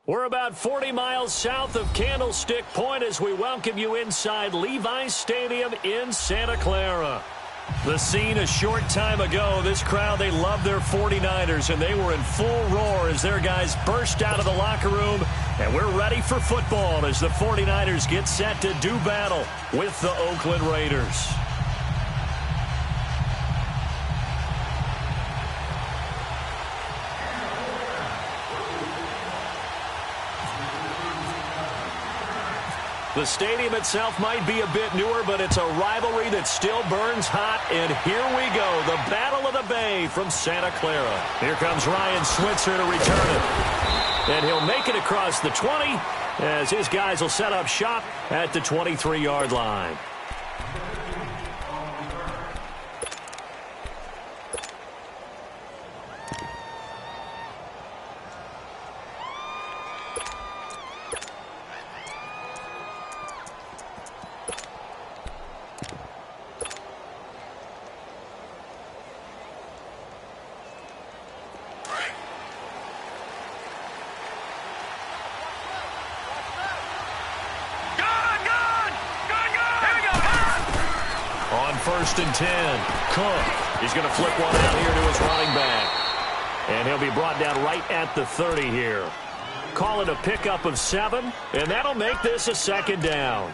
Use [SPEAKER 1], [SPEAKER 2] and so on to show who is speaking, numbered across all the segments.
[SPEAKER 1] We're about 40 miles south of Candlestick Point as we welcome you inside Levi's Stadium in Santa Clara. The scene a short time ago, this crowd, they love their 49ers, and they were in full roar as their guys burst out of the locker room, and we're ready for football as the 49ers get set to do battle with the Oakland Raiders. The stadium itself might be a bit newer, but it's a rivalry that still burns hot. And here we go, the Battle of the Bay from Santa Clara. Here comes Ryan Switzer to return it. And he'll make it across the 20 as his guys will set up shop at the 23-yard line. First and 10. Cook. He's going to flip one out here to his running back. And he'll be brought down right at the 30 here. Call it a pickup of 7, and that'll make this a second down.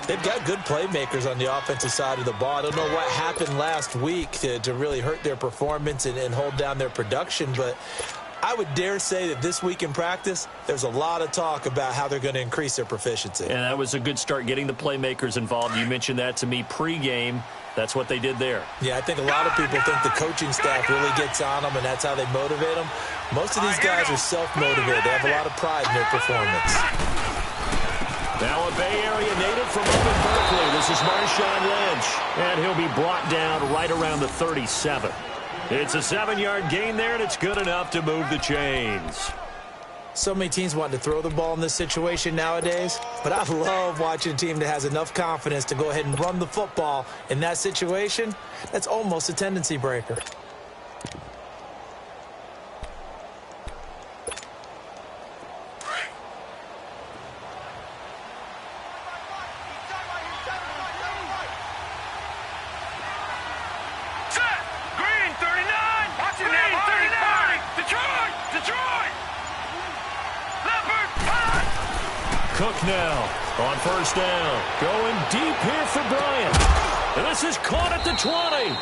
[SPEAKER 2] They've got good playmakers on the offensive side of the ball. I don't know what happened last week to really hurt their performance and hold down their production, but I would dare say that this week in practice, there's a lot of talk about how they're going to increase their proficiency.
[SPEAKER 1] And that was a good start getting the playmakers involved. You mentioned that to me pregame. That's what they did there.
[SPEAKER 2] Yeah, I think a lot of people think the coaching staff really gets on them, and that's how they motivate them. Most of these guys are self-motivated. They have a lot of pride in their performance.
[SPEAKER 1] Now a Bay Area native from up in Berkeley. This is Marshawn Lynch, and he'll be brought down right around the 37. It's a 7-yard gain there, and it's good enough to move the chains.
[SPEAKER 2] So many teams want to throw the ball in this situation nowadays, but I love watching a team that has enough confidence to go ahead and run the football in that situation. That's almost a tendency breaker.
[SPEAKER 1] Cook now on first down. Going deep here for Bryant. And this is caught at the 20.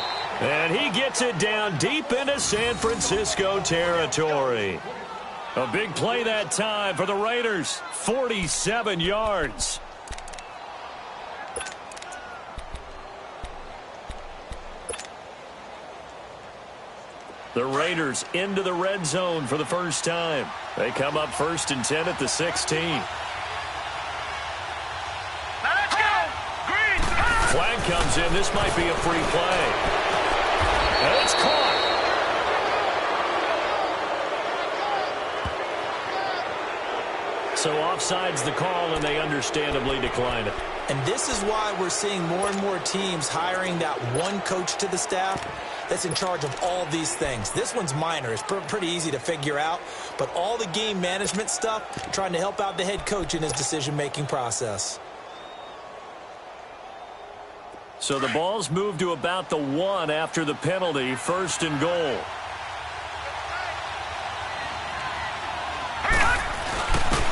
[SPEAKER 1] And he gets it down deep into San Francisco territory. A big play that time for the Raiders. 47 yards. The Raiders into the red zone for the first time. They come up first and 10 at the 16. Flag comes in. This might be a free play. And it's caught. So offside's the call, and they understandably decline it.
[SPEAKER 2] And this is why we're seeing more and more teams hiring that one coach to the staff that's in charge of all these things. This one's minor. It's pretty easy to figure out. But all the game management stuff, trying to help out the head coach in his decision-making process.
[SPEAKER 1] So the ball's moved to about the 1 after the penalty, first and goal.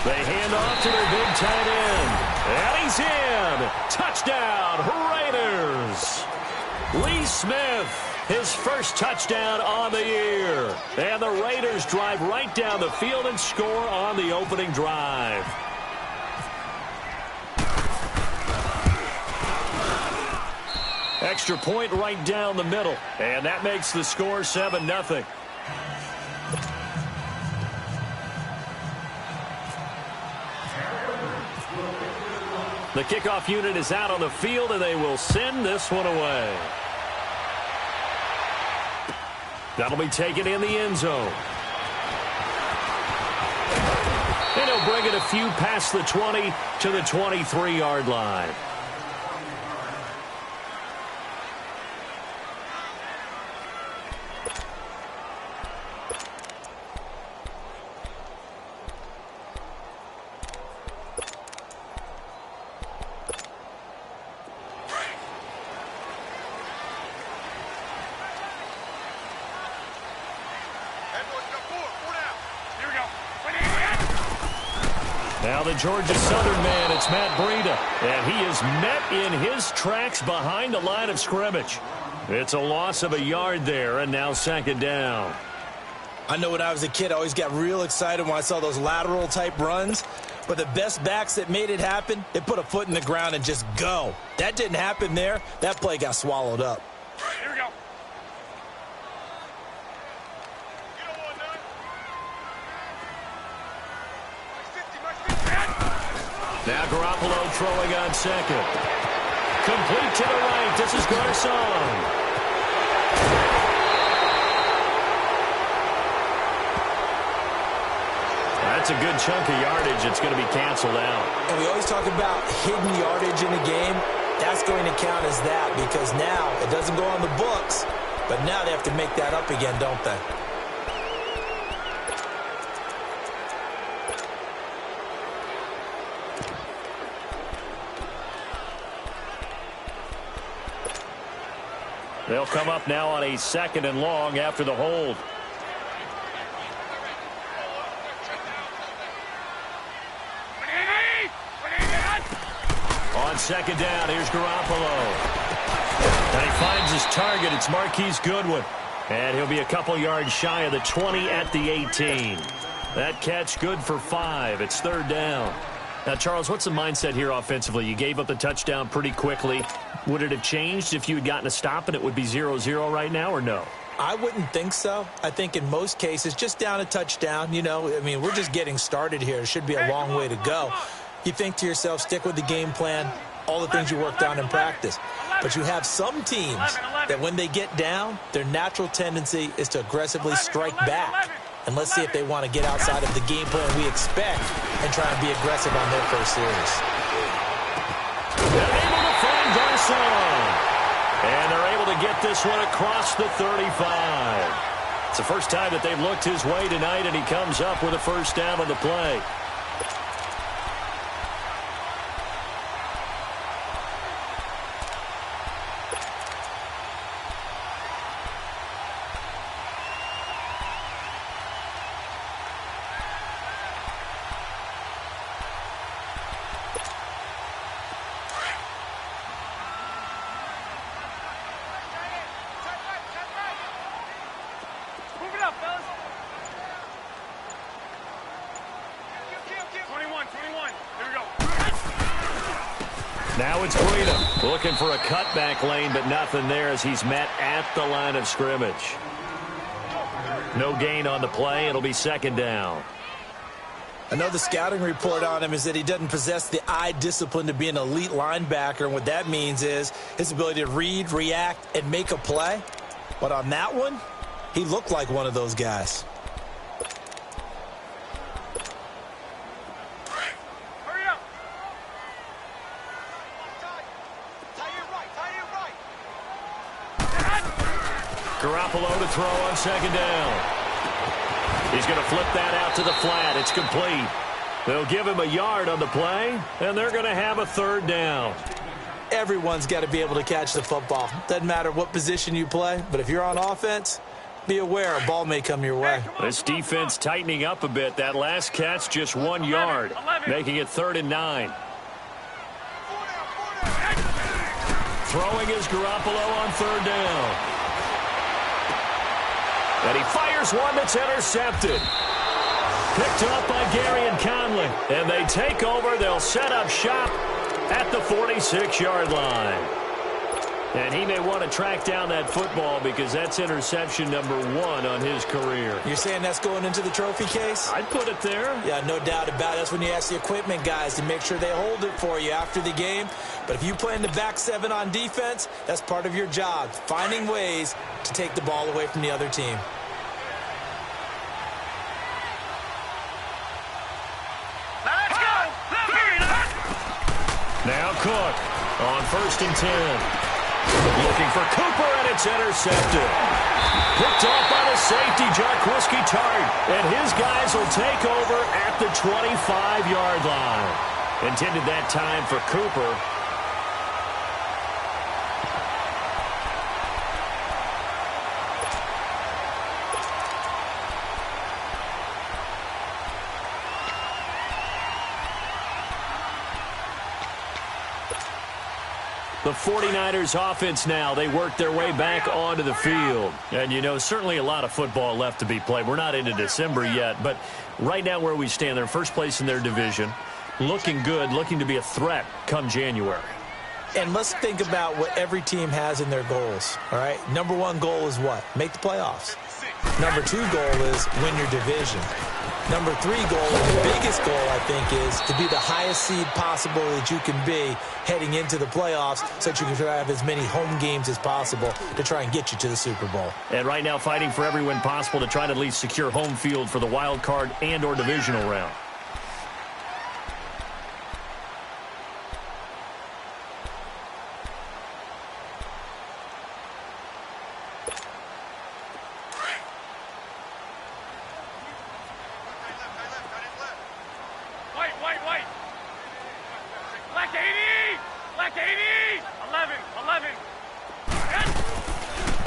[SPEAKER 1] They hand off to their big tight end. And he's in. Touchdown, Raiders. Lee Smith, his first touchdown on the year. And the Raiders drive right down the field and score on the opening drive. Extra point right down the middle. And that makes the score 7-0. The kickoff unit is out on the field, and they will send this one away. That'll be taken in the end zone. And he'll bring it a few past the 20 to the 23-yard line. Now the Georgia Southern man, it's Matt Breida, and he is met in his tracks behind the line of scrimmage. It's a loss of a yard there, and now second down.
[SPEAKER 2] I know when I was a kid, I always got real excited when I saw those lateral-type runs. But the best backs that made it happen, they put a foot in the ground and just go. That didn't happen there. That play got swallowed up.
[SPEAKER 3] Here we go.
[SPEAKER 1] Now Garoppolo throwing on second. Complete to the right. This is Garcon. That's a good chunk of yardage. It's going to be canceled out.
[SPEAKER 2] And we always talk about hidden yardage in a game. That's going to count as that because now it doesn't go on the books, but now they have to make that up again, don't they?
[SPEAKER 1] They'll come up now on a second and long after the hold. On second down, here's Garoppolo. And he finds his target. It's Marquise Goodwin. And he'll be a couple yards shy of the 20 at the 18. That catch good for 5. It's third down. Now, Charles, what's the mindset here offensively? You gave up the touchdown pretty quickly. Would it have changed if you had gotten a stop and it would be 0-0 right now or no?
[SPEAKER 2] I wouldn't think so. I think in most cases, just down a touchdown, you know, I mean, we're just getting started here. It should be a long way to go. You think to yourself, stick with the game plan, all the things you worked on in practice. But you have some teams that when they get down, their natural tendency is to aggressively strike back. And let's see if they want to get outside of the game plan we expect and try and be aggressive on their first series.
[SPEAKER 1] They're able to find Garcon. And they're able to get this one across the 35. It's the first time that they've looked his way tonight, and he comes up with a first down on the play. Now it's Breida looking for a cutback lane, but nothing there as he's met at the line of scrimmage. No gain on the play. It'll be second down.
[SPEAKER 2] I know the scouting report on him is that he doesn't possess the eye discipline to be an elite linebacker. And what that means is his ability to read, react, and make a play. But on that one, he looked like one of those guys.
[SPEAKER 1] Garoppolo to throw on second down. He's going to flip that out to the flat. It's complete. They'll give him a yard on the play, and they're going to have a third down.
[SPEAKER 2] Everyone's got to be able to catch the football. Doesn't matter what position you play, but if you're on offense, be aware a ball may come your way.
[SPEAKER 1] This defense tightening up a bit. That last catch just 1 yard, making it 3rd and 9. Throwing is Garoppolo on third down. And he fires one that's intercepted. Picked up by Gary and Conley. And they take over. They'll set up shop at the 46-yard line. And he may want to track down that football because that's interception number 1 on his career.
[SPEAKER 2] You're saying that's going into the trophy case?
[SPEAKER 1] I'd put it there.
[SPEAKER 2] Yeah, no doubt about it. That's when you ask the equipment guys to make sure they hold it for you after the game. But if you play in the back 7 on defense, that's part of your job, finding ways to take the ball away from the other team.
[SPEAKER 3] Let's go!
[SPEAKER 1] Now Cook on 1st and 10. Looking for Cooper, and it's intercepted. Picked off by the safety, Jarquiski Tart. And his guys will take over at the 25-yard line. Intended that time for Cooper. The 49ers offense now, they work their way back onto the field. And, you know, certainly a lot of football left to be played. We're not into December yet, but right now where we stand, they're first place in their division. Looking good, looking to be a threat come January.
[SPEAKER 2] And let's think about what every team has in their goals, all right? Number one goal is what? Make the playoffs. Number two goal is win your division. Number three goal, and the biggest goal, I think, is to be the highest seed possible that you can be heading into the playoffs so that you can have as many home games as possible to try and get you to the Super Bowl.
[SPEAKER 1] And right now fighting for every win possible to try to at least secure home field for the wild card and or divisional round.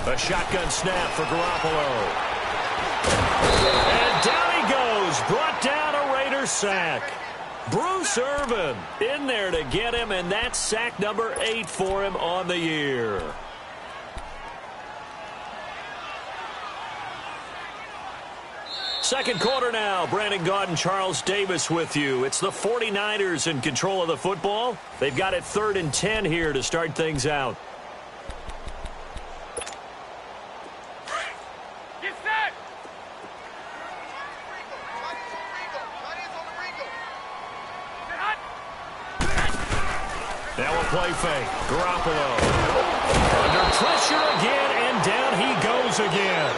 [SPEAKER 1] A shotgun snap for Garoppolo. And down he goes. Brought down a Raiders sack. Bruce Irvin in there to get him, and that's sack number 8 for him on the year. Second quarter now. Brandon Gaudin and Charles Davis with you. It's the 49ers in control of the football. They've got it 3rd and 10 here to start things out. Now a play fake. Garoppolo. Under pressure again, and down he goes again.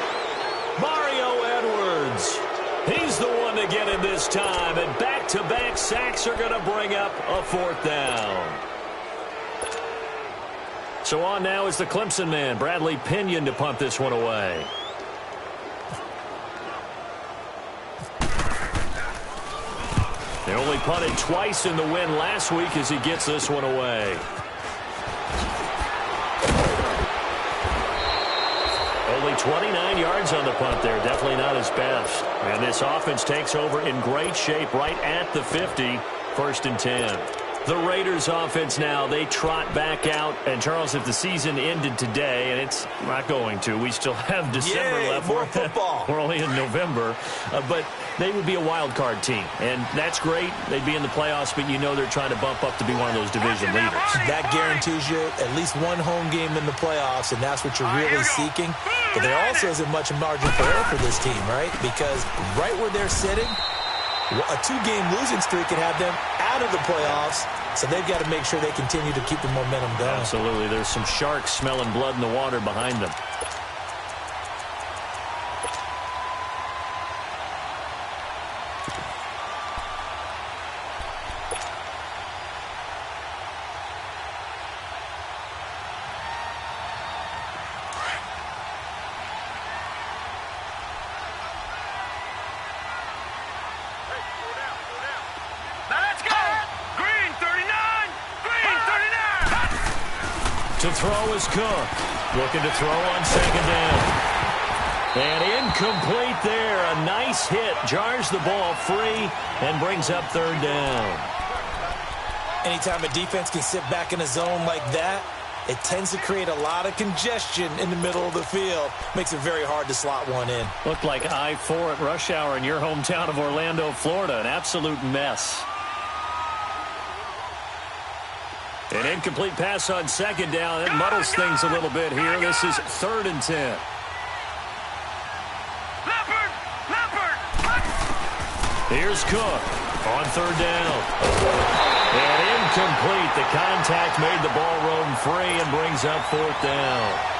[SPEAKER 1] Mario Edwards. He's the one to get him this time, and back-to-back sacks are going to bring up a 4th down. So on now is the Clemson man, Bradley Pinion, to punt this one away. They only punted twice in the win last week as he gets this one away. Only 29 yards on the punt there. Definitely not his best. And this offense takes over in great shape right at the 50. 1st and 10. The Raiders offense now, they trot back out. And, Charles, if the season ended today, and it's not going to, we still have December left.
[SPEAKER 2] More football.
[SPEAKER 1] We're only in November. But they would be a wild card team. And that's great. They'd be in the playoffs, but you know they're trying to bump up to be one of those division leaders.
[SPEAKER 2] That guarantees you at least one home game in the playoffs, and that's what you're really seeking. But there also isn't much margin for error for this team, right? Because right where they're sitting, a 2-game losing streak could have them out of the playoffs, so they've got to make sure they continue to keep the momentum going.
[SPEAKER 1] Absolutely. There's some sharks smelling blood in the water behind them. To throw is Cook. Looking to throw on 2nd down. And incomplete there. A nice hit. Jars the ball free and brings up 3rd down.
[SPEAKER 2] Anytime a defense can sit back in a zone like that, it tends to create a lot of congestion in the middle of the field. Makes it very hard to slot one in.
[SPEAKER 1] Looked like I-4 at rush hour in your hometown of Orlando, Florida. An absolute mess. An incomplete pass on 2nd down. It muddles things a little bit here. This is 3rd and 10. Here's Cook on 3rd down. And incomplete. The contact made the ball roam free and brings up 4th down.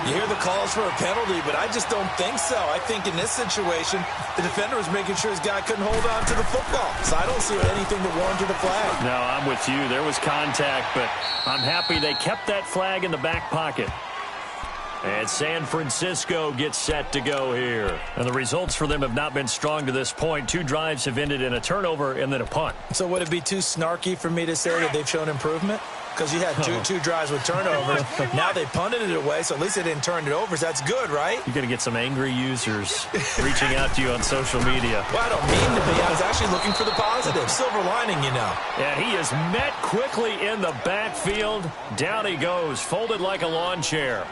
[SPEAKER 1] You hear the calls for a penalty, but I just don't think so. I think in this situation, the defender was making sure his guy couldn't hold on to the football. So I don't see anything that warranted a flag. No, I'm with you. There was contact, but I'm happy they kept that flag in the back pocket. And San Francisco gets set to go here. And the results for them have not been strong to this point. 2 drives have ended in a turnover and then a punt.
[SPEAKER 2] So would it be too snarky for me to say that they've shown improvement? because you had two drives with turnovers. Now they punted it away, so at least they didn't turn it over. So that's good, right?
[SPEAKER 1] You're going to get some angry users reaching out to you on social media.
[SPEAKER 2] Well, I don't mean to be. I was actually looking for the positive. Silver lining, you know.
[SPEAKER 1] And he is met quickly in the backfield. Down he goes, folded like a lawn chair.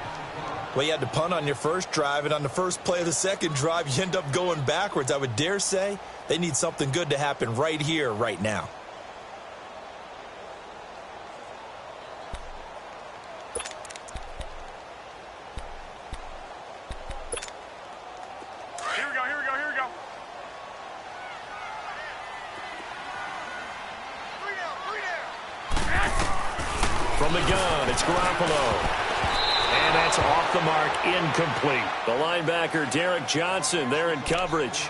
[SPEAKER 2] Well, you had to punt on your first drive, and on the first play of the second drive, you end up going backwards. I would dare say they need something good to happen right here, right now.
[SPEAKER 1] From the gun, it's Garoppolo. And that's off the mark, incomplete. The linebacker, Derek Johnson, there in coverage.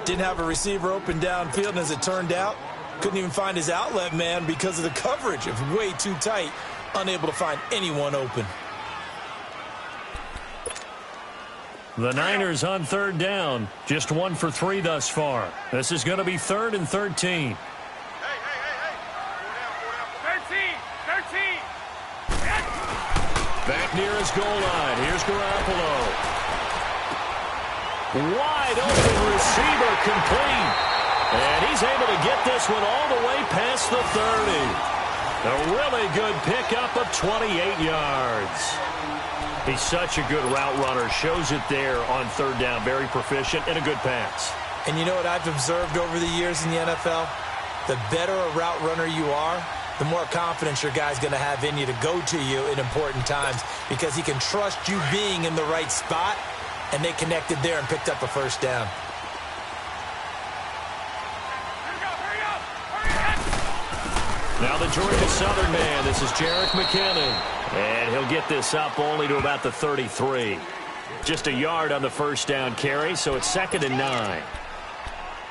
[SPEAKER 2] Didn't have a receiver open downfield, and as it turned out, couldn't even find his outlet man because of the coverage. It was way too tight, unable to find anyone open.
[SPEAKER 1] The Niners on third down, just 1 for 3 thus far. This is going to be 3rd and 13. Back near his goal line. Here's Garoppolo. Wide open receiver, complete. And he's able to get this one all the way past the 30. A really good pickup of 28 yards. He's such a good route runner. Shows it there on third down. Very proficient and a good pass.
[SPEAKER 2] And you know what I've observed over the years in the NFL? The better a route runner you are, the more confidence your guy's going to have in you to go to you in important times because he can trust you being in the right spot, and they connected there and picked up a first down.
[SPEAKER 1] Now the Georgia Southern man, this is Jerick McKinnon. And he'll get this up only to about the 33. Just a yard on the first down carry, so it's 2nd and 9.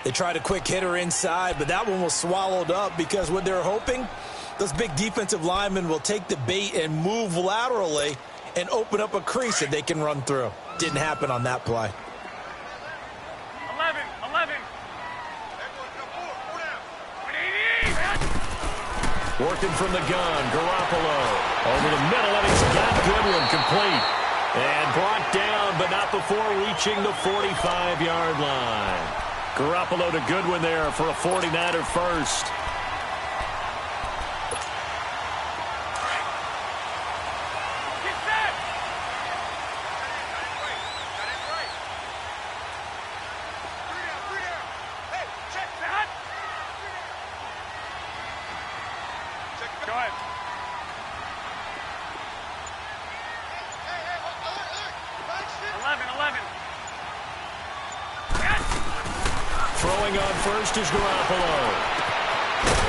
[SPEAKER 2] They tried a quick hitter inside, but that one was swallowed up because what they're hoping, those big defensive linemen will take the bait and move laterally and open up a crease that they can run through. Didn't happen on that play.
[SPEAKER 3] 11.
[SPEAKER 1] Working from the gun, Garoppolo. Over the middle, and he's got Goodwin complete. And brought down, but not before reaching the 45-yard line. Garoppolo to Goodwin there for a 49er first.
[SPEAKER 3] Go ahead.
[SPEAKER 1] Throwing on first is Garoppolo.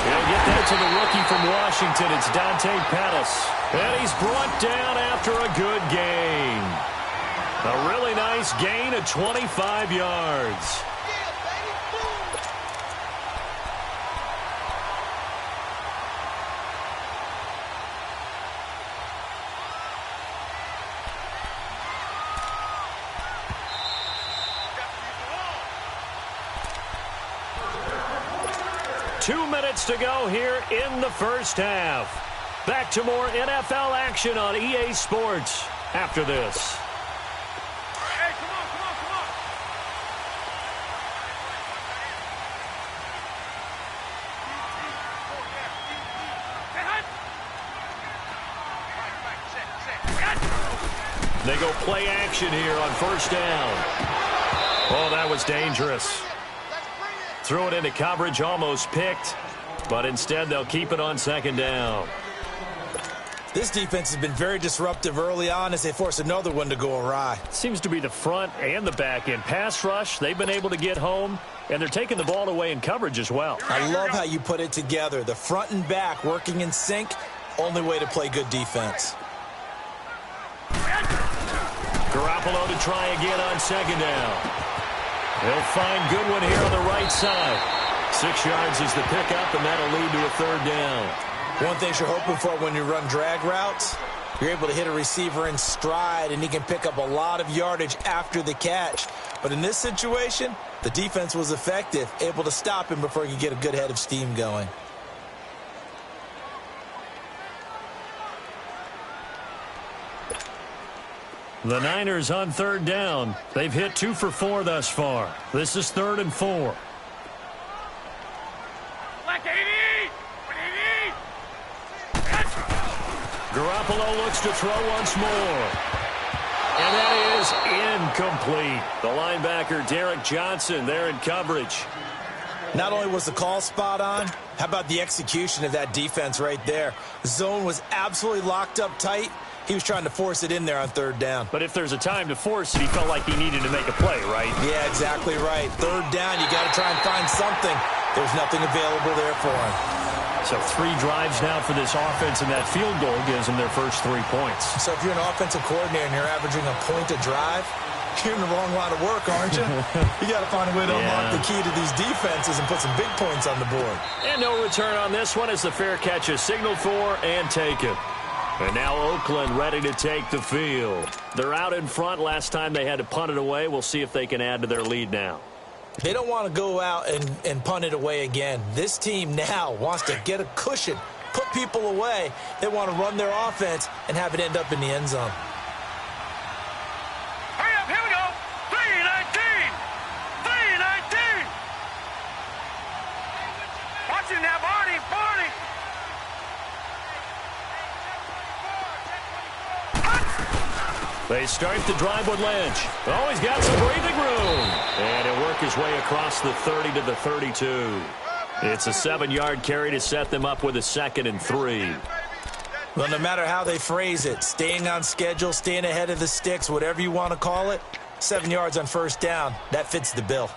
[SPEAKER 1] He'll get that to the rookie from Washington. It's Dante Pettis. And he's brought down after a good gain. A really nice gain of 25 yards. 2 minutes to go here in the first half. Back to more NFL action on EA Sports after this.
[SPEAKER 3] Hey, come on.
[SPEAKER 1] They go play action here on first down. Oh, that was dangerous. Threw it into coverage, almost picked, but instead they'll keep it on second down.
[SPEAKER 2] This defense has been very disruptive early on as they force another one to go awry.
[SPEAKER 1] Seems to be the front and the back end. Pass rush, they've been able to get home, and they're taking the ball away in coverage as well.
[SPEAKER 2] I love how you put it together. The front and back working in sync, only way to play good defense.
[SPEAKER 1] Garoppolo to try again on second down. He'll find Goodwin here on the right side. 6 yards is the pickup, and that'll lead to a third down.
[SPEAKER 2] One thing you're hoping for when you run drag routes, you're able to hit a receiver in stride, and he can pick up a lot of yardage after the catch. But in this situation, the defense was effective, able to stop him before he could get a good head of steam going.
[SPEAKER 1] The Niners on third down. They've hit 2 for 4 thus far. This is 3rd and 4. Garoppolo looks to throw once more. And that is incomplete. The linebacker, Derek Johnson, there in coverage.
[SPEAKER 2] Not only was the call spot on, how about the execution of that defense right there? The zone was absolutely locked up tight. He was trying to force it in there on 3rd down.
[SPEAKER 1] But if there's a time to force it, he felt like he needed to make a play, right?
[SPEAKER 2] Yeah, exactly right. 3rd down, you got to try and find something. There's nothing available there for him.
[SPEAKER 1] So 3 drives now for this offense, and that field goal gives them their first 3 points.
[SPEAKER 2] So if you're an offensive coordinator and you're averaging a point a drive, you're in the wrong line of work, aren't you? You got to find a way to unlock the key to these defenses and put some big points on the board.
[SPEAKER 1] And no return on this one as the fair catch is signaled for and taken. And now Oakland ready to take the field. They're out in front. Last time they had to punt it away. We'll see if they can add to their lead now.
[SPEAKER 2] They don't want to go out and punt it away again. This team now wants to get a cushion, put people away. They want to run their offense and have it end up in the end zone.
[SPEAKER 3] Hurry up, here we go. 3-19. 3-19. Watch it now, Barney.
[SPEAKER 1] They start the drive with Lynch. Oh, he's got some breathing room. And he'll work his way across the 30 to the 32. It's a 7-yard carry to set them up with a 2nd and 3.
[SPEAKER 2] Well, no matter how they phrase it, staying on schedule, staying ahead of the sticks, whatever you want to call it, 7 yards on 1st down, that fits the bill.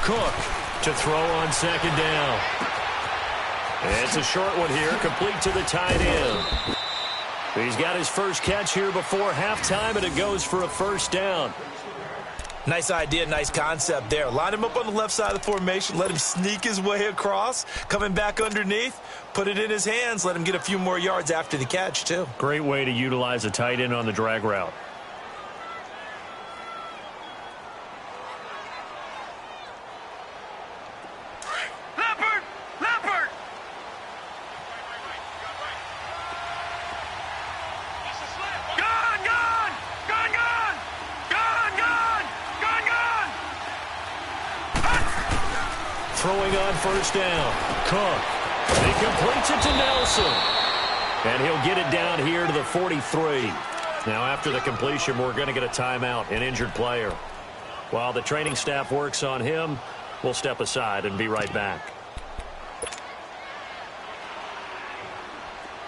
[SPEAKER 1] Cook to throw on 2nd down. It's a short one here, complete to the tight end. He's got his first catch here before halftime, and it goes for a 1st down.
[SPEAKER 2] Nice idea, nice concept there. Line him up on the left side of the formation, let him sneak his way across, coming back underneath, put it in his hands, let him get a few more yards after the catch, too.
[SPEAKER 1] Great way to utilize a tight end on the drag route. Throwing on 1st down. Cook. He completes it to Nelson. And he'll get it down here to the 43. Now, after the completion, we're going to get a timeout, an injured player. While the training staff works on him, we'll step aside and be right back.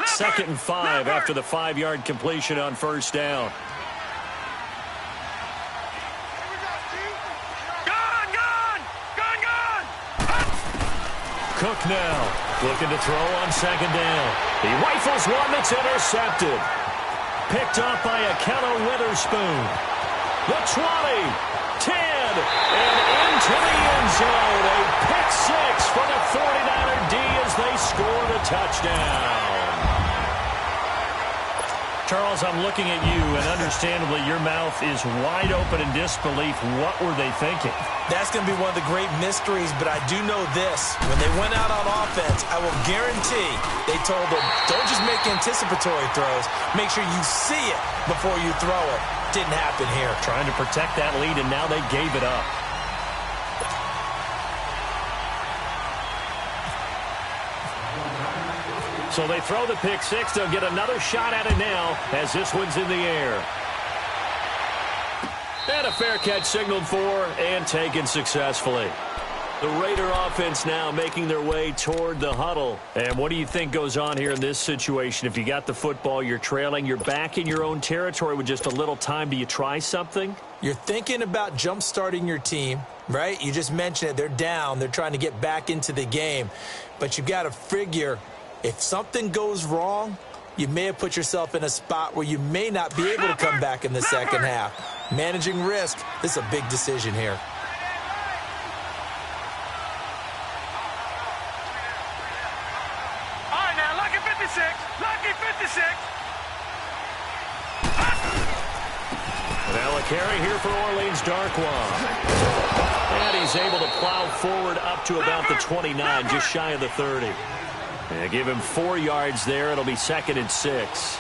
[SPEAKER 1] 2nd and 5 after the 5-yard completion on 1st down. Cook now looking to throw on 2nd down. He rifles one that's intercepted. Picked off by Akello Witherspoon. The 20, 10, and into the end zone. A pick 6 for the 49er D as they scored a touchdown. Charles, I'm looking at you, and understandably your mouth is wide open in disbelief. What were they thinking?
[SPEAKER 2] That's going to be one of the great mysteries, but I do know this. When they went out on offense, I will guarantee they told them, don't just make anticipatory throws. Make sure you see it before you throw it. Didn't happen here.
[SPEAKER 1] Trying to protect that lead, and now they gave it up. So they throw the pick 6. They'll get another shot at it now as this one's in the air. And a fair catch signaled for and taken successfully. The Raider offense now making their way toward the huddle. And what do you think goes on here in this situation? If you got the football, you're trailing, you're back in your own territory with just a little time. Do you try something?
[SPEAKER 2] You're thinking about jump-starting your team, right? You just mentioned it. They're down. They're trying to get back into the game. But you've got to figure, if something goes wrong, you may have put yourself in a spot where you may not be able to come back in the second half. Managing risk, this is a big decision here.
[SPEAKER 3] 56. Lucky 56.
[SPEAKER 1] Now a carry here for Orleans Darkwa. And he's able to plow forward up to about the 29, just shy of the 30. And give him 4 yards there. It'll be 2nd and 6.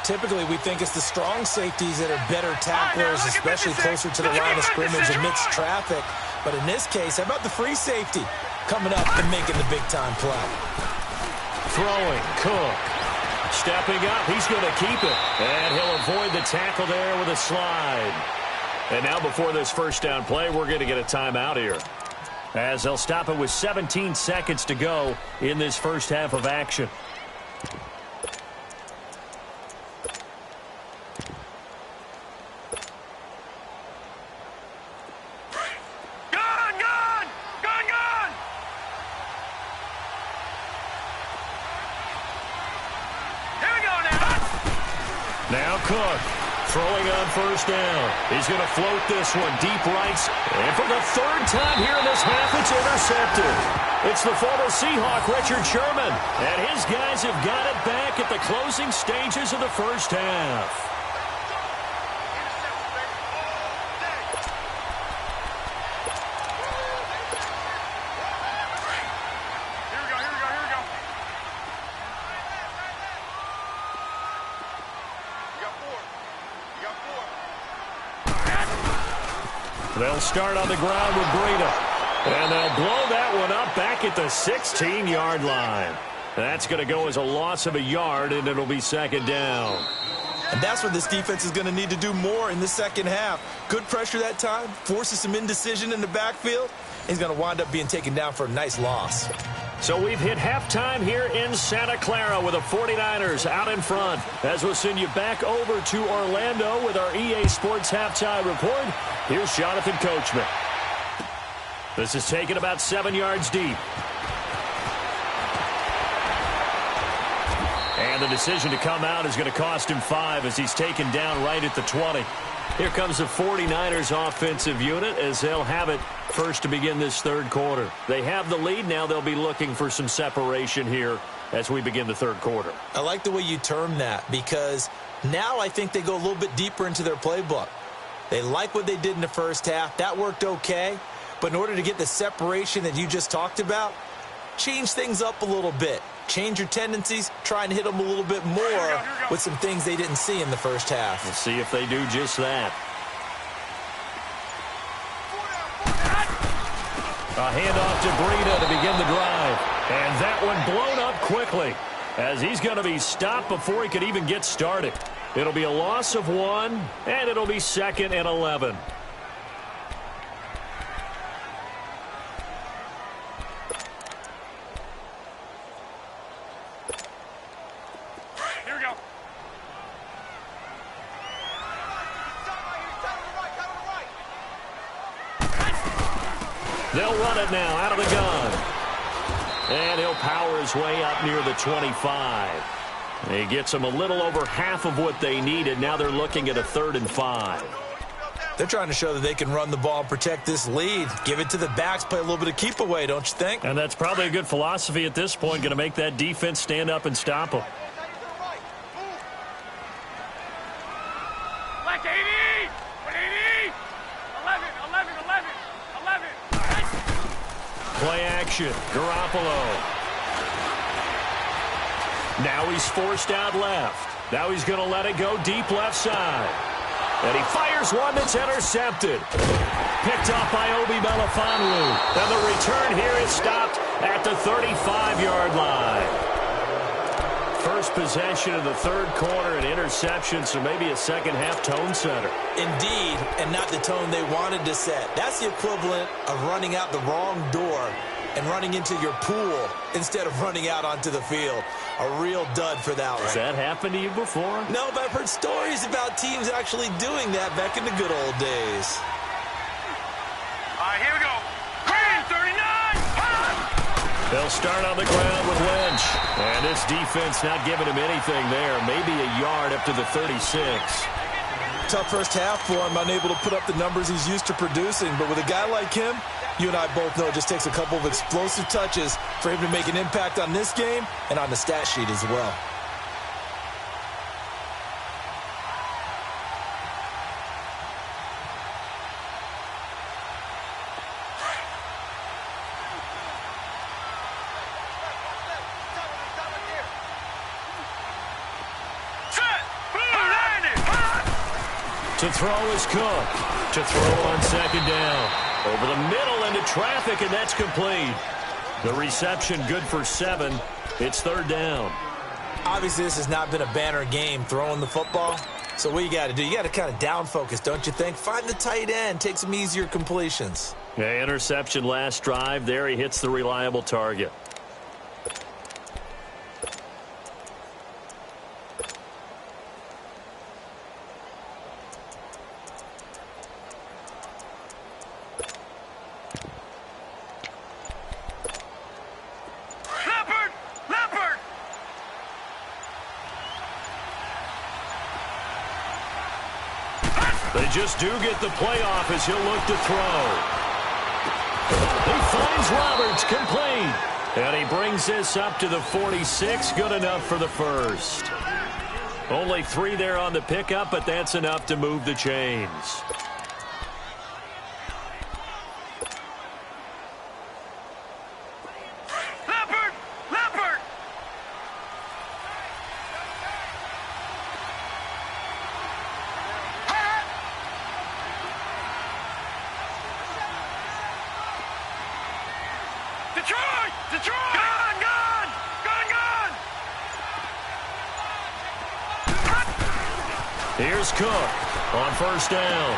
[SPEAKER 2] Typically, we think it's the strong safeties that are better tacklers, especially closer to the line of scrimmage amidst traffic. But in this case, how about the free safety coming up and making the big-time play?
[SPEAKER 1] Throwing, Cook. Stepping up, he's going to keep it. And he'll avoid the tackle there with a slide. And now before this first down play, we're going to get a timeout here, as they'll stop it with 17 seconds to go in this first half of action. Now Cook, throwing on first down. He's going to float this one deep right. And for the 3rd time here in this half, it's intercepted. It's the former Seahawk, Richard Sherman. And his guys have got it back at the closing stages of the first half. They'll start on the ground with Breida. And they'll blow that one up back at the 16-yard line. That's going to go as a loss of a yard, and it'll be 2nd down.
[SPEAKER 2] And that's what this defense is going to need to do more in the second half. Good pressure that time, forces some indecision in the backfield. He's going to wind up being taken down for a nice loss.
[SPEAKER 1] So we've hit halftime here in Santa Clara with the 49ers out in front. As we'll send you back over to Orlando with our EA Sports Halftime Report, here's Jonathan Coachman. This is taken about 7 yards deep. And the decision to come out is going to cost him 5 as he's taken down right at the 20. Here comes the 49ers offensive unit as they'll have it first to begin this 3rd quarter. They have the lead. Now they'll be looking for some separation here as we begin the 3rd quarter.
[SPEAKER 2] I like the way you term that, because now I think they go a little bit deeper into their playbook. They like what they did in the first half. That worked okay. But in order to get the separation that you just talked about, change things up a little bit. Change your tendencies, try and hit them a little bit more with some things they didn't see in the first half.
[SPEAKER 1] We'll see if they do just that. A handoff to Breida to begin the drive. And that one blown up quickly as he's going to be stopped before he could even get started. It'll be a loss of 1, and it'll be 2nd and 11. They'll run it now out of the gun. And he'll power his way up near the 25. He gets them a little over half of what they needed. Now they're looking at a 3rd and 5.
[SPEAKER 2] They're trying to show that they can run the ball and protect this lead. Give it to the backs, play a little bit of keep away, don't you think?
[SPEAKER 1] And that's probably a good philosophy at this point. Going to make that defense stand up and stop them.
[SPEAKER 3] Like 80! 180! 11, 11, 11, 11.
[SPEAKER 1] Play action. Garoppolo. Now he's forced out left. Now he's going to let it go deep left side. And he fires one that's intercepted. Picked off by Obi Melifonwu. And the return here is stopped at the 35-yard line. First possession of the 3rd quarter, an interception, so maybe a second-half tone setter.
[SPEAKER 2] Indeed, and not the tone they wanted to set. That's the equivalent of running out the wrong door and running into your pool instead of running out onto the field. A real dud for that one.
[SPEAKER 1] Has that happened to you before?
[SPEAKER 2] No, but I've heard stories about teams actually doing that back in the good old days.
[SPEAKER 3] All right, here we go. Green, 39!
[SPEAKER 1] They'll start on the ground with Lynch. And this defense not giving him anything there. Maybe a yard up to the 36.
[SPEAKER 2] Tough first half for him, unable to put up the numbers he's used to producing. But with a guy like him, You and I both know it just takes a couple of explosive touches for him to make an impact on this game and on the stat sheet as well.
[SPEAKER 1] To throw is Cook. To throw on second down. Over the middle into traffic, and that's complete. The reception good for 7. It's third down.
[SPEAKER 2] Obviously, this has not been a banner game throwing the football. So what you got to do, you got to kind of down focus, don't you think? Find the tight end, take some easier completions.
[SPEAKER 1] Yeah, interception last drive. There he hits the reliable target. They just do get the playoff as he'll look to throw. He finds Roberts, complete. And he brings this up to the 46, good enough for the first. Only 3 there on the pickup, but that's enough to move the chains. Here's Cook on first down.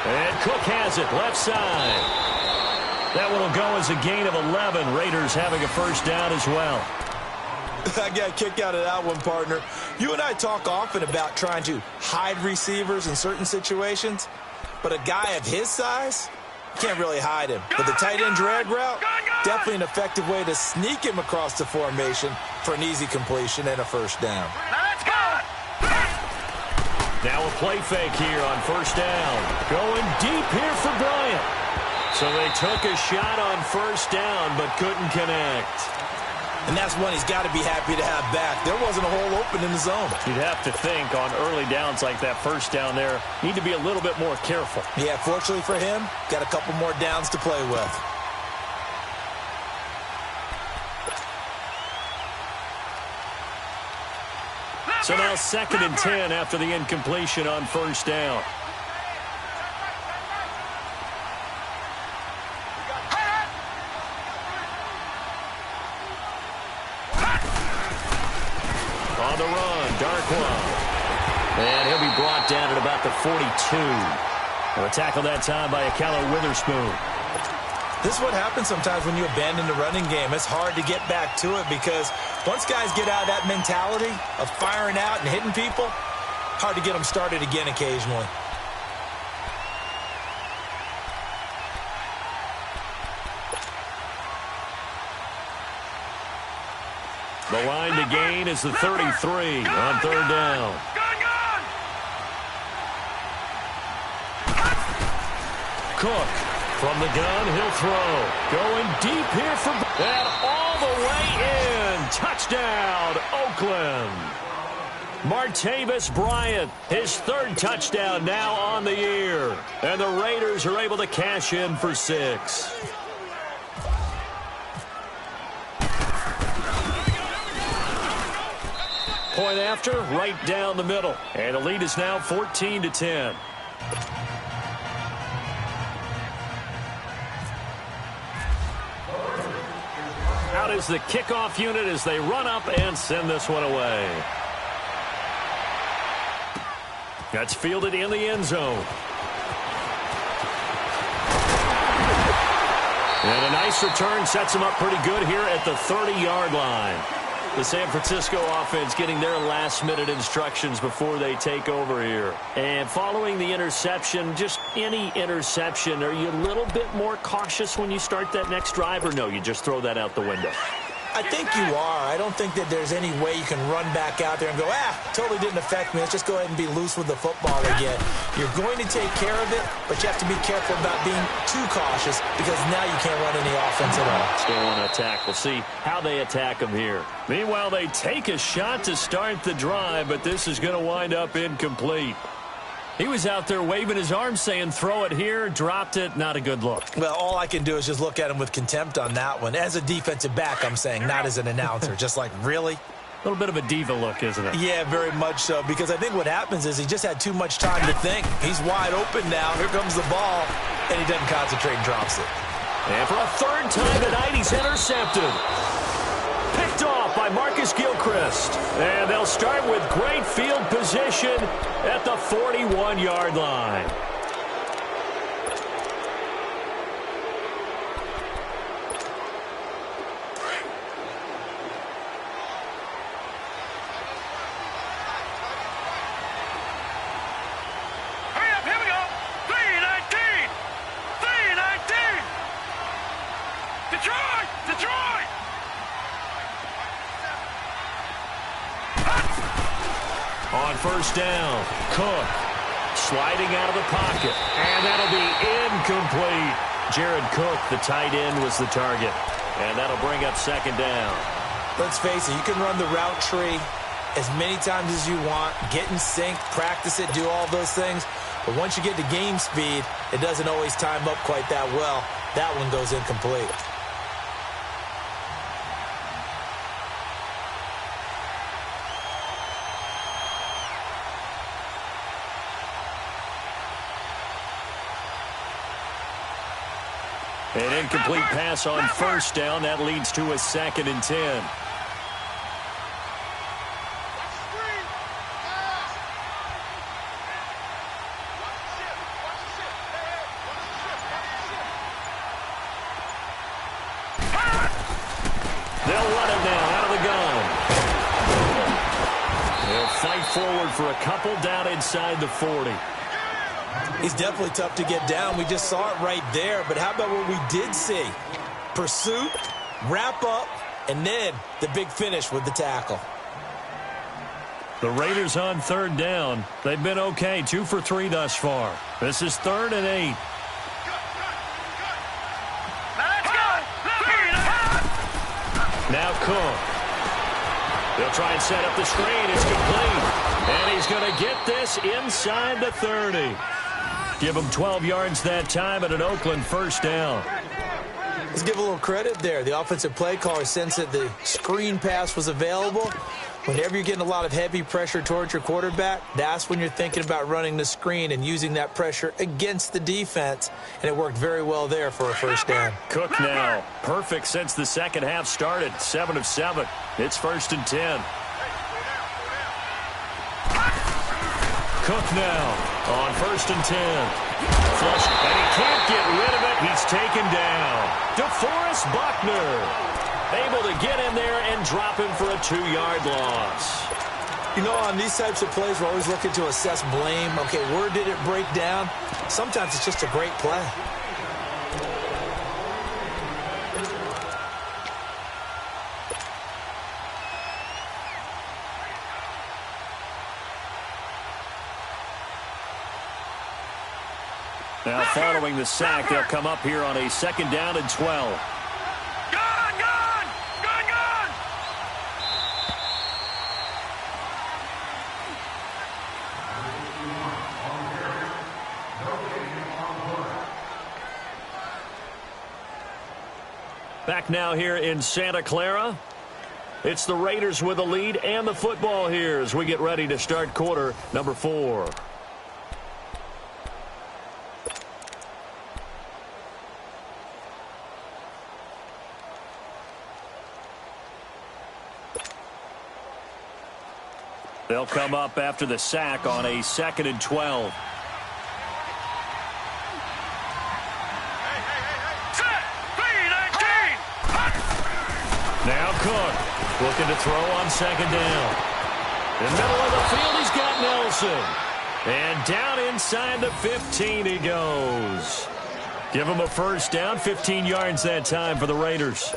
[SPEAKER 1] And Cook has it left side. That one will go as a gain of 11. Raiders having a first down as well.
[SPEAKER 2] I got a kick out of that one, partner. You and I talk often about trying to hide receivers in certain situations, but a guy of his size, you can't really hide him. But the tight end drag route, definitely an effective way to sneak him across the formation for an easy completion and a first down.
[SPEAKER 1] Now a play fake here on first down. Going deep here for Bryant. So they took a shot on first down but couldn't connect.
[SPEAKER 2] And that's one he's got to be happy to have back. There wasn't a hole open in the zone.
[SPEAKER 1] You'd have to think on early downs like that first down there, need to be a little bit more careful.
[SPEAKER 2] Yeah, fortunately for him, got a couple more downs to play with.
[SPEAKER 1] So now 2nd and 10 after the incompletion on first down. On the run, Darkwa. And he'll be brought down at about the 42. And a tackle that time by Akala Witherspoon.
[SPEAKER 2] This is what happens sometimes when you abandon the running game. It's hard to get back to it because once guys get out of that mentality of firing out and hitting people, hard to get them started again occasionally.
[SPEAKER 1] The line to gain is the 33 on third down. Cook from the gun, he'll throw. Going deep here for... And all the way in. Touchdown, Oakland. Martavis Bryant, his 3rd touchdown now on the year. And the Raiders are able to cash in for 6. Point after, right down the middle. And the lead is now 14-10. Out is the kickoff unit as they run up and send this one away. That's fielded in the end zone. And a nice return sets them up pretty good here at the 30-yard line. The San Francisco offense getting their last-minute instructions before they take over here. And following the interception, just any interception, are you a little bit more cautious when you start that next drive, or no, you just throw that out the window?
[SPEAKER 2] I think you are. I don't think that there's any way you can run back out there and go, totally didn't affect me. Let's just go ahead and be loose with the football again. You're going to take care of it, but you have to be careful about being too cautious because now you can't run any offense at all.
[SPEAKER 1] Still on attack. We'll see how they attack them here. Meanwhile, they take a shot to start the drive, but this is going to wind up incomplete. He was out there waving his arms saying, throw it here, dropped it, not a good look.
[SPEAKER 2] Well, all I can do is just look at him with contempt on that one. As a defensive back, I'm saying, not as an announcer. Just like, really?
[SPEAKER 1] A little bit of a diva look, isn't it?
[SPEAKER 2] Yeah, very much so, because I think what happens is he just had too much time to think. He's wide open now. Here comes the ball, and he doesn't concentrate and drops it.
[SPEAKER 1] And for a third time tonight, he's intercepted. Picked off by Marcus Gilchrist. And they'll start with great field position at the 41-yard line.
[SPEAKER 3] Hurry up, here we go. 319. 319. Detroit! Detroit!
[SPEAKER 1] On first down, Cook sliding out of the pocket. And that'll be incomplete. Jared Cook, the tight end, was the target. And that'll bring up second down.
[SPEAKER 2] Let's face it, you can run the route tree as many times as you want, get in sync, practice it, do all those things. But once you get to game speed, it doesn't always time up quite that well. That one goes incomplete.
[SPEAKER 1] An incomplete pass on first down. That leads to a 2nd and 10. They'll run it now out of the gun. They'll fight forward for a couple down inside the 40.
[SPEAKER 2] He's definitely tough to get down. We just saw it right there. But how about what we did see? Pursuit, wrap up, and then the big finish with the tackle.
[SPEAKER 1] The Raiders on third down. They've been okay. 2 for 3 thus far. This is 3rd and 8.
[SPEAKER 3] Let's go!
[SPEAKER 1] Now Cook. They'll try and set up the screen. It's complete. And he's going to get this inside the 30. Give him 12 yards that time and an Oakland first down.
[SPEAKER 2] Let's give a little credit there. The offensive play caller sensed that the screen pass was available. Whenever you're getting a lot of heavy pressure towards your quarterback, that's when you're thinking about running the screen and using that pressure against the defense. And it worked very well there for a first down.
[SPEAKER 1] Cook now. Perfect since the second half started. 7 of 7. It's 1st and 10. Cook now on 1st and 10. Flush, and he can't get rid of it. He's taken down. DeForest Buckner able to get in there and drop him for a 2-yard loss.
[SPEAKER 2] You know, on these types of plays, we're always looking to assess blame. Okay, where did it break down? Sometimes it's just a great play.
[SPEAKER 1] Now, following the sack, they'll come up here on a 2nd down and 12.
[SPEAKER 3] Gone! Gone! Gone! Gone!
[SPEAKER 1] Back now here in Santa Clara. It's the Raiders with a lead and the football here as we get ready to start quarter number 4. They'll come up after the sack on a 2nd and 12.
[SPEAKER 3] Set! 319!
[SPEAKER 1] Now Cook looking to throw on 2nd down. In the middle of the field, he's got Nelson. And down inside the 15 he goes. Give him a first down, 15 yards that time for the Raiders.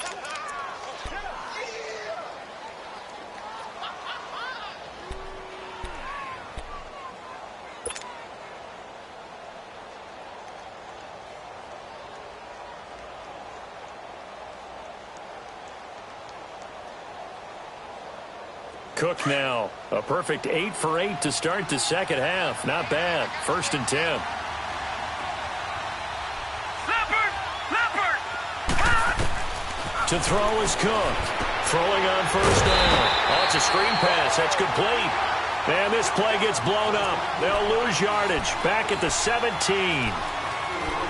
[SPEAKER 1] Cook now. A perfect 8 for 8 to start the second half. Not bad. 1st and 10. To throw is Cook. Throwing on 1st down. Oh, it's a screen pass. That's complete. And this play gets blown up. They'll lose yardage. Back at the 17.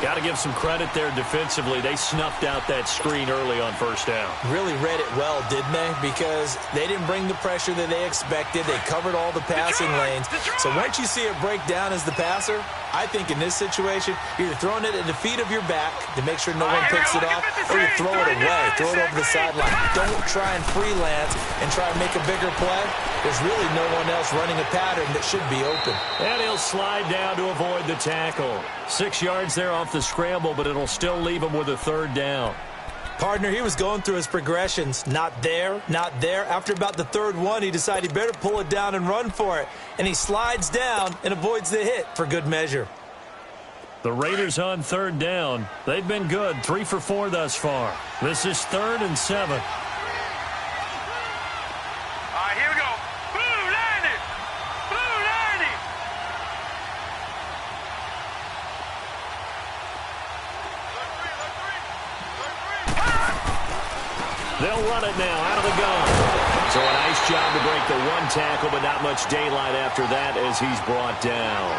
[SPEAKER 1] Got to give some credit there defensively. They snuffed out that screen early on 1st down.
[SPEAKER 2] Really read it well, didn't they? Because they didn't bring the pressure that they expected. They covered all the passing lanes. So once you see it break down as the passer, I think in this situation, you're either throwing it at the feet of your back to make sure no one picks it off, or you throw it away, throw it over the sideline. Don't try and freelance and try and make a bigger play. There's really no one else running a pattern that should be open.
[SPEAKER 1] And he'll slide down to avoid the tackle. 6 yards there off the scramble, but it'll still leave him with a 3rd down.
[SPEAKER 2] Partner, he was going through his progressions. Not there, not there. After about the 3rd one, he decided he better pull it down and run for it. And he slides down and avoids the hit for good measure.
[SPEAKER 1] The Raiders on 3rd down. They've been good. 3 for 4 thus far. This is 3rd and 7.
[SPEAKER 3] Here we go. Blue 90. Blue 90.
[SPEAKER 1] They'll run it now out of the gun. So a nice job to break the 1 tackle, but not much daylight after that as he's brought down.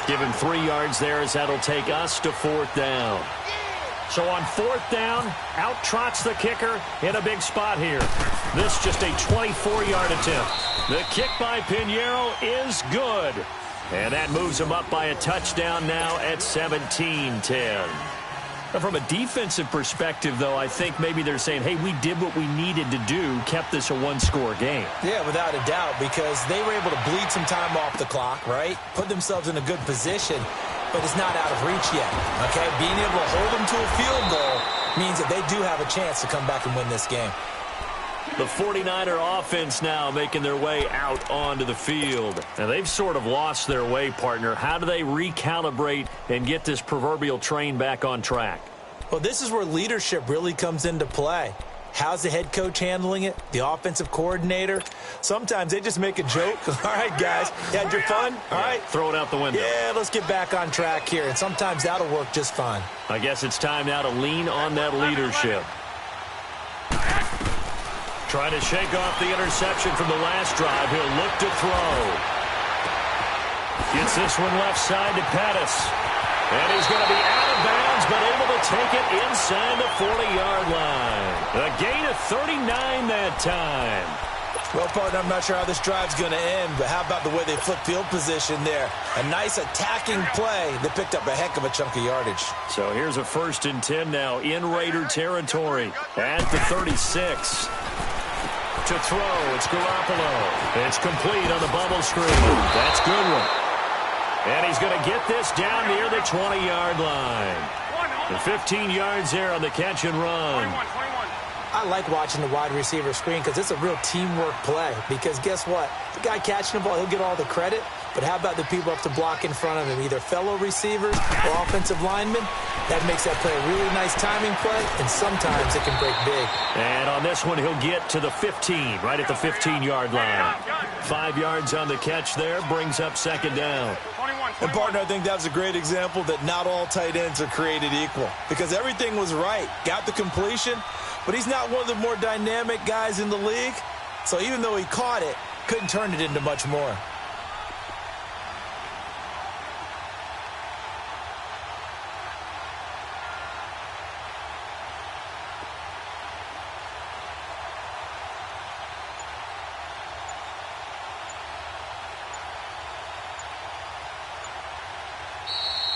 [SPEAKER 1] Give him 3 yards there as that'll take us to 4th down. So on 4th down, out trots the kicker in a big spot here. This just a 24-yard attempt. The kick by Pinheiro is good. And that moves him up by a touchdown now at 17-10. From a defensive perspective, though, I think maybe they're saying, hey, we did what we needed to do, kept this a 1-score game.
[SPEAKER 2] Yeah, without a doubt, because they were able to bleed some time off the clock, right? Put themselves in a good position, but it's not out of reach yet, okay? Being able to hold them to a field goal means that they do have a chance to come back and win this game.
[SPEAKER 1] The 49er offense now making their way out onto the field. And they've sort of lost their way, partner. How do they recalibrate and get this proverbial train back on track?
[SPEAKER 2] Well, this is where leadership really comes into play. How's the head coach handling it? The offensive coordinator? Sometimes they just make a joke. All right, guys, you had your fun? All right.
[SPEAKER 1] Throw it out the window.
[SPEAKER 2] Yeah, let's get back on track here. And sometimes that'll work just fine.
[SPEAKER 1] I guess it's time now to lean on that leadership. Trying to shake off the interception from the last drive. He'll look to throw. Gets this one left side to Pettis. And he's going to be out of bounds, but able to take it inside the 40-yard line. A gain of 39 that time.
[SPEAKER 2] Well, partner, I'm not sure how this drive's going to end, but how about the way they flip field position there? A nice attacking play that picked up a heck of a chunk of yardage.
[SPEAKER 1] So here's a 1st and 10 now in Raider territory at the 36. To throw, it's Garoppolo. It's complete on the bubble screen. That's Goodwin. And he's going to get this down near the 20-yard line. The 15 yards there on the catch and run.
[SPEAKER 3] 21.
[SPEAKER 2] I like watching the wide receiver screen because it's a real teamwork play. Because guess what? The guy catching the ball, he'll get all the credit. But how about the people up to block in front of him, either fellow receivers or offensive linemen? That makes that play a really nice timing play, and sometimes it can break big.
[SPEAKER 1] And on this one, he'll get to the 15, right at the 15-yard line. 5 yards on the catch there, brings up 2nd down.
[SPEAKER 2] And, partner, I think that was a great example that not all tight ends are created equal. Because everything was right. Got the completion, but he's not one of the more dynamic guys in the league. So even though he caught it, couldn't turn it into much more.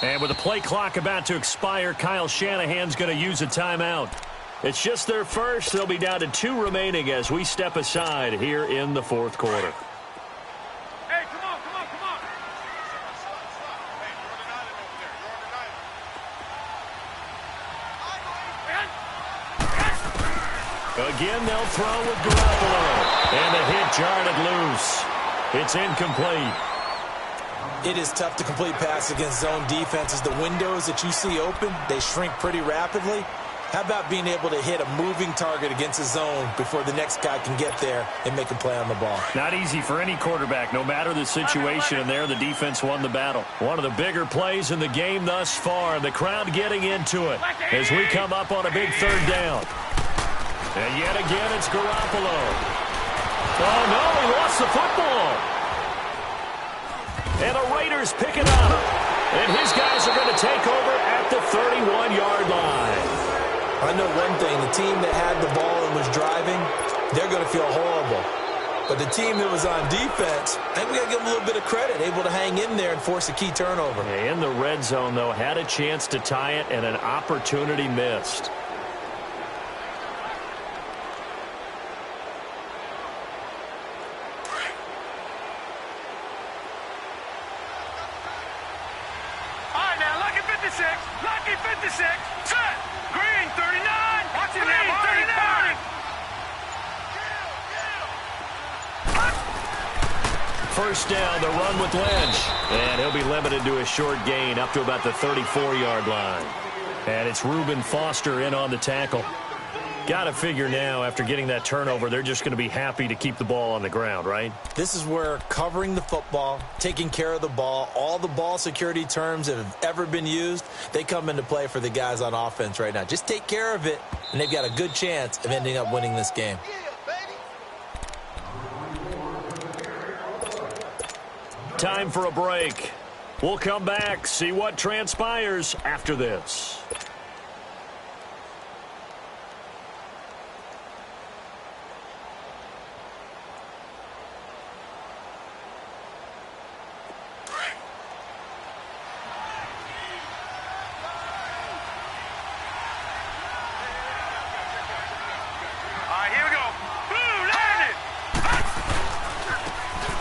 [SPEAKER 1] And with the play clock about to expire, Kyle Shanahan's going to use a timeout. It's just their first. They'll be down to 2 remaining as we step aside here in the 4th quarter.
[SPEAKER 3] Hey, come on.
[SPEAKER 1] Again, they'll throw with Garoppolo. And the hit jarred loose. It's incomplete.
[SPEAKER 2] It is tough to complete passes against zone defenses. The windows that you see open, they shrink pretty rapidly. How about being able to hit a moving target against a zone before the next guy can get there and make a play on the ball?
[SPEAKER 1] Not easy for any quarterback, no matter the situation, and there the defense won the battle. One of the bigger plays in the game thus far. The crowd getting into it as we come up on a big third down. And yet again, it's Garoppolo. Oh, no, he lost the football. And the Raiders pick it up. And his guys are going to take over at the 31-yard line.
[SPEAKER 2] I know one thing. The team that had the ball and was driving, they're going to feel horrible. But the team that was on defense, I think we got to give them a little bit of credit, able to hang in there and force a key turnover.
[SPEAKER 1] In the red zone, though, had a chance to tie it and an opportunity missed.
[SPEAKER 3] All right, now, lucky 56. Lucky 56. Set. Green 39. Watch it now, 39.
[SPEAKER 1] First down, the run with Lynch. And he'll be limited to a short gain up to about the 34-yard line. And it's Reuben Foster in on the tackle. Got to figure now, after getting that turnover, they're just going to be happy to keep the ball on the ground, right?
[SPEAKER 2] This is where covering the football, taking care of the ball, all the ball security terms that have ever been used, they come into play for the guys on offense right now. Just take care of it, and they've got a good chance of ending up winning this game.
[SPEAKER 1] Time for a break. We'll come back, see what transpires after this.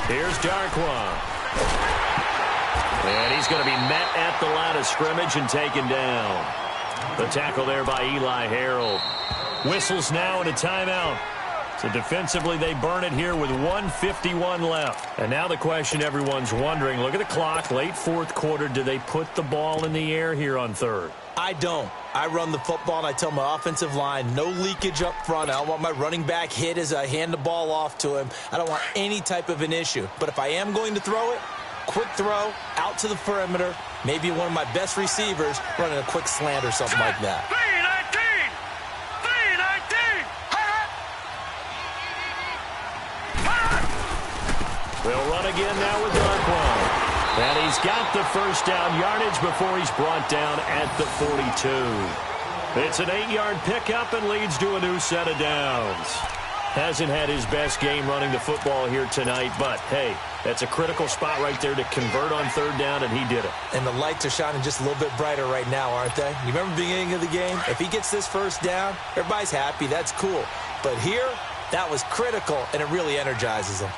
[SPEAKER 1] Here's Darkwa. And he's going to be met at the line of scrimmage and taken down. The tackle there by Eli Harold. Whistles now and a timeout. So defensively, they burn it here with 1:51 left. And now the question everyone's wondering, look at the clock, late fourth quarter, do they put the ball in the air here on third?
[SPEAKER 2] I don't. I run the football, and I tell my offensive line, no leakage up front. I don't want my running back hit as I hand the ball off to him. I don't want any type of an issue. But if I am going to throw it, quick throw, out to the perimeter, maybe one of my best receivers running a quick slant or something like that.
[SPEAKER 3] 319! 319!
[SPEAKER 1] They'll run again now with Darkwa. And he's got the first down yardage before he's brought down at the 42. It's an 8-yard pickup and leads to a new set of downs. Hasn't had his best game running the football here tonight, but, hey, that's a critical spot right there to convert on third down, and he did it.
[SPEAKER 2] And the lights are shining just a little bit brighter right now, aren't they? You remember the beginning of the game? If he gets this first down, everybody's happy. That's cool. But here, that was critical, and it really energizes them.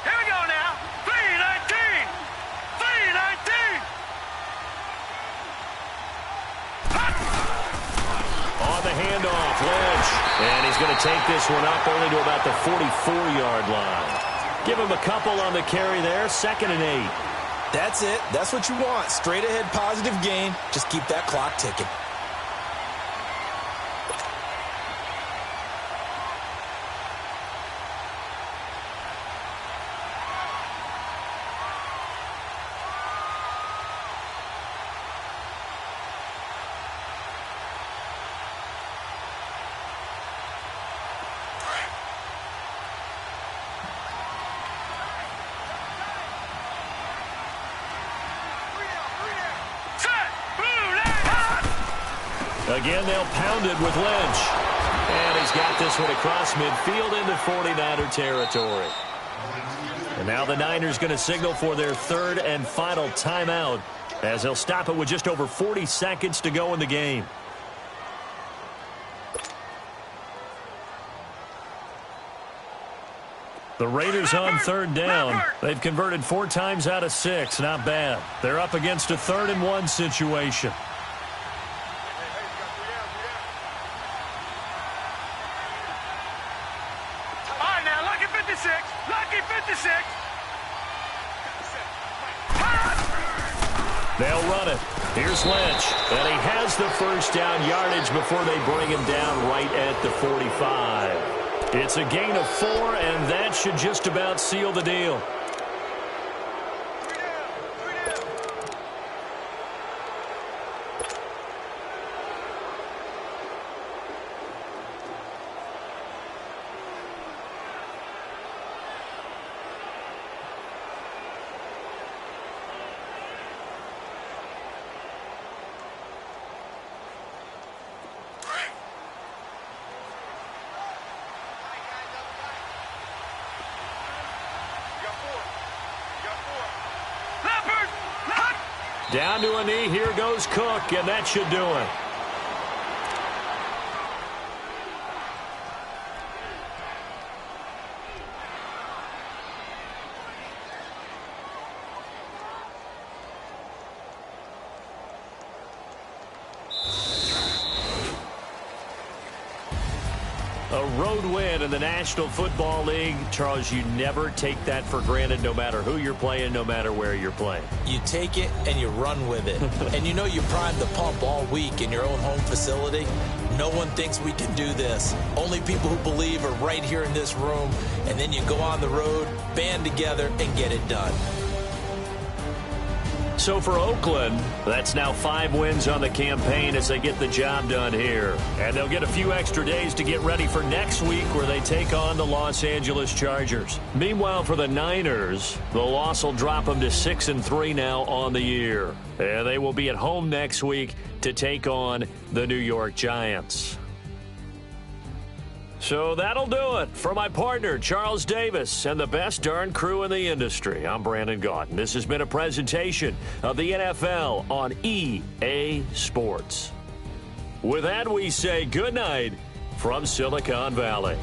[SPEAKER 3] Here we go now. 319! 319!
[SPEAKER 1] On the handoff, Lynch. And he's going to take this one up only to about the 44-yard line. Give him a couple on the carry there, 2nd and 8.
[SPEAKER 2] That's it. That's what you want. Straight ahead positive gain. Just keep that clock ticking.
[SPEAKER 1] Again, they'll pound it with Lynch. And he's got this one across midfield into 49er territory. And now the Niners going to signal for their third and final timeout as they'll stop it with just over 40 seconds to go in the game. The Raiders on third down. They've converted 4 times out of 6. Not bad. They're up against a 3rd and 1 situation. They'll run it. Here's Lynch. And he has the first down yardage before they bring him down right at the 45. It's a gain of 4, and that should just about seal the deal. Down to a knee. Here goes Cook, and that should do it. A road win in the National Football League. Charles, you never take that for granted, no matter who you're playing, no matter where you're playing.
[SPEAKER 2] You take it and you run with it. And you know you primed the pump all week in your own home facility. No one thinks we can do this. Only people who believe are right here in this room. And then you go on the road, band together, and get it done.
[SPEAKER 1] So for Oakland, that's now 5 wins on the campaign as they get the job done here. And they'll get a few extra days to get ready for next week where they take on the Los Angeles Chargers. Meanwhile, for the Niners, the loss will drop them to 6-3 now on the year. And they will be at home next week to take on the New York Giants. So that'll do it. For my partner, Charles Davis, and the best darn crew in the industry, I'm Brandon Gaudin. This has been a presentation of the NFL on EA Sports. With that, we say good night from Silicon Valley.